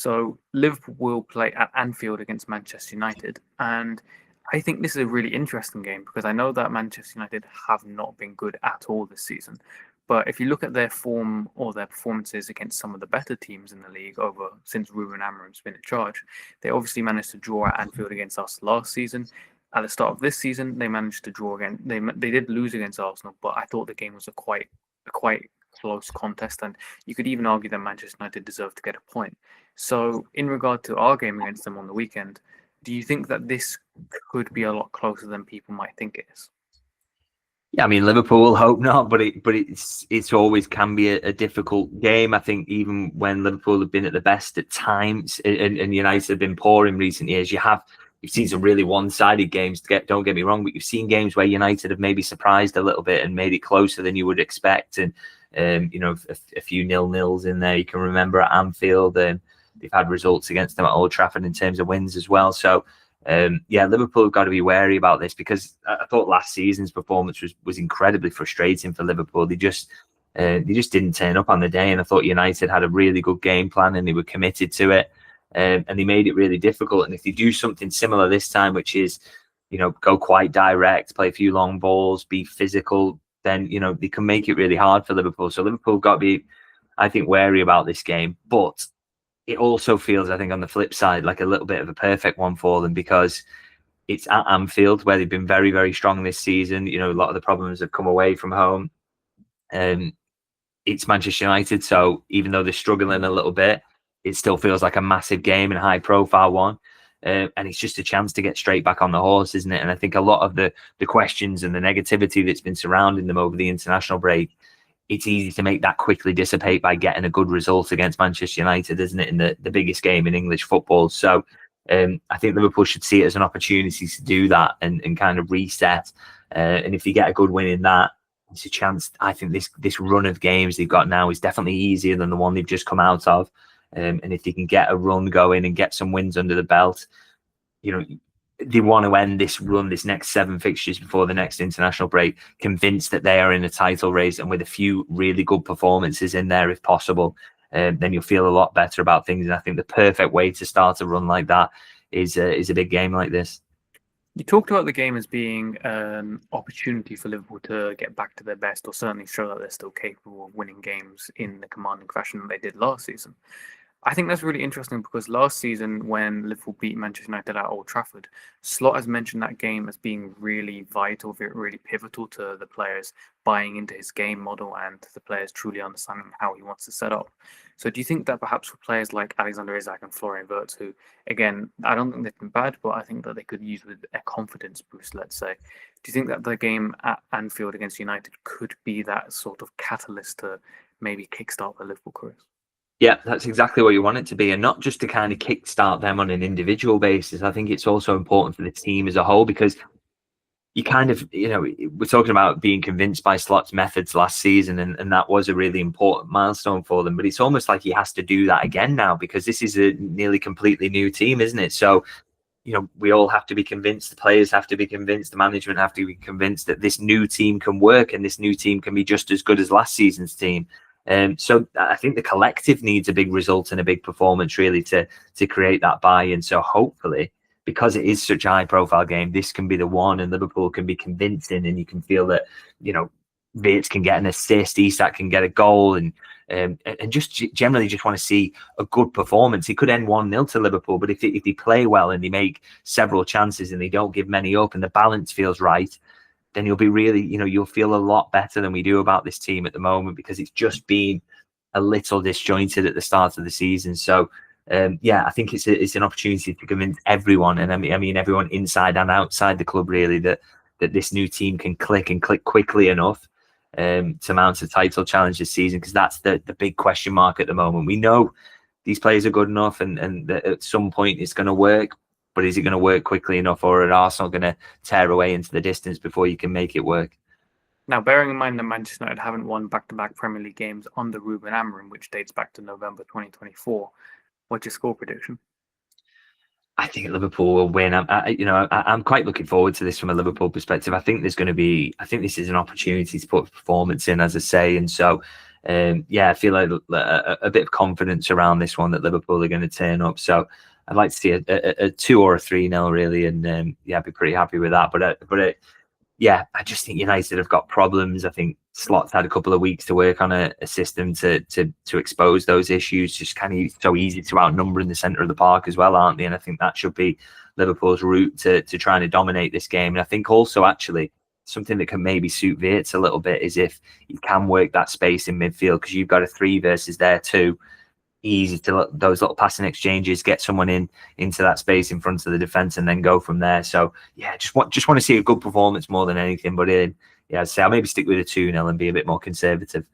So Liverpool will play at Anfield against Manchester United, and I think this is a really interesting game because I know that Manchester United have not been good at all this season. But if you look at their form or their performances against some of the better teams in the league over since Ruben Amorim's been in charge, they obviously managed to draw at Anfield against us last season. At the start of this season, they managed to draw again. They did lose against Arsenal, but I thought the game was a quite close contest, and you could even argue that Manchester United deserved to get a point. So, in regard to our game against them on the weekend, do you think that this could be a lot closer than people might think it is? Yeah, I mean, Liverpool will hope not, but it's always can be a difficult game. I think even when Liverpool have been at the best at times, and United have been poor in recent years, you've seen some really one-sided games. Don't get me wrong, but you've seen games where United have maybe surprised a little bit and made it closer than you would expect, and a few 0-0s in there. You can remember at Anfield, and they've had results against them at Old Trafford in terms of wins as well. So. Liverpool have got to be wary about this because I thought last season's performance was incredibly frustrating for Liverpool. They just didn't turn up on the day, and I thought United had a really good game plan and they were committed to it, and they made it really difficult. And if they do something similar this time, which is go quite direct, play a few long balls, be physical, then they can make it really hard for Liverpool. So Liverpool got to be, I think, wary about this game, but it also feels, I think, on the flip side, like a little bit of a perfect one for them because it's at Anfield where they've been very, very strong this season. A lot of the problems have come away from home. It's Manchester United, so even though they're struggling a little bit, it still feels like a massive game and a high-profile one. And it's just a chance to get straight back on the horse, isn't it? And I think a lot of the questions and the negativity that's been surrounding them over the international break, it's easy to make that quickly dissipate by getting a good result against Manchester United, isn't it, in the biggest game in English football. So I think Liverpool should see it as an opportunity to do that and kind of reset. And if you get a good win in that, it's a chance. I think this run of games they've got now is definitely easier than the one they've just come out of. And if they can get a run going and get some wins under the belt, they want to end this run, this next 7 fixtures before the next international break, convinced that they are in a title race and with a few really good performances in there, if possible, then you'll feel a lot better about things. And I think the perfect way to start a run like that is a big game like this. You talked about the game as being an opportunity for Liverpool to get back to their best, or certainly show that they're still capable of winning games in the commanding fashion that they did last season. I think that's really interesting because last season when Liverpool beat Manchester United at Old Trafford, Slot has mentioned that game as being really vital, really pivotal to the players buying into his game model and the players truly understanding how he wants to set up. So do you think that perhaps for players like Alexander Isak and Florian Wirtz, who, again, I don't think they've been bad, but I think that they could use with a confidence boost, let's say. Do you think that the game at Anfield against United could be that sort of catalyst to maybe kickstart their Liverpool careers? Yeah, that's exactly what you want it to be. And not just to kind of kickstart them on an individual basis. I think it's also important for the team as a whole because you kind of, we're talking about being convinced by Slot's methods last season, and that was a really important milestone for them. But it's almost like he has to do that again now because this is a nearly completely new team, isn't it? So, we all have to be convinced, the players have to be convinced, the management have to be convinced that this new team can work and this new team can be just as good as last season's team. So I think the collective needs a big result and a big performance really to create that buy-in. So hopefully, because it is such a high-profile game, this can be the one, and Liverpool can be convincing, and you can feel that Wirtz can get an assist, Isak can get a goal, and just generally just want to see a good performance. It could end 1-0 to Liverpool, but if they play well and they make several chances and they don't give many up, and the balance feels right, then you'll be really, you'll feel a lot better than we do about this team at the moment because it's just been a little disjointed at the start of the season. So, I think it's an opportunity to convince everyone, and I mean everyone inside and outside the club really, that this new team can click quickly enough to mount a title challenge this season, because that's the big question mark at the moment. We know these players are good enough and that at some point it's going to work. But is it going to work quickly enough, or are Arsenal going to tear away into the distance before you can make it work? Now, bearing in mind that Manchester United haven't won back-to-back Premier League games under Ruben Amorim, which dates back to November 2024, what's your score prediction? I think Liverpool will win. I'm quite looking forward to this from a Liverpool perspective. I think this is an opportunity to put performance in, as I say, and so I feel like a bit of confidence around this one that Liverpool are going to turn up. So I'd like to see a 2 or a 3-0 really, and I'd be pretty happy with that. I just think United have got problems. I think Slot's had a couple of weeks to work on a system to expose those issues. Just kind of so easy to outnumber in the centre of the park as well, aren't they? And I think that should be Liverpool's route to trying to dominate this game. And I think also actually something that can maybe suit Wirtz a little bit is if you can work that space in midfield, because you've got a 3 versus their 2. Easy to those little passing exchanges, get someone into that space in front of the defense, and then go from there. So just want to see a good performance more than anything. But I'd say I'll maybe stick with a 2-0 and be a bit more conservative.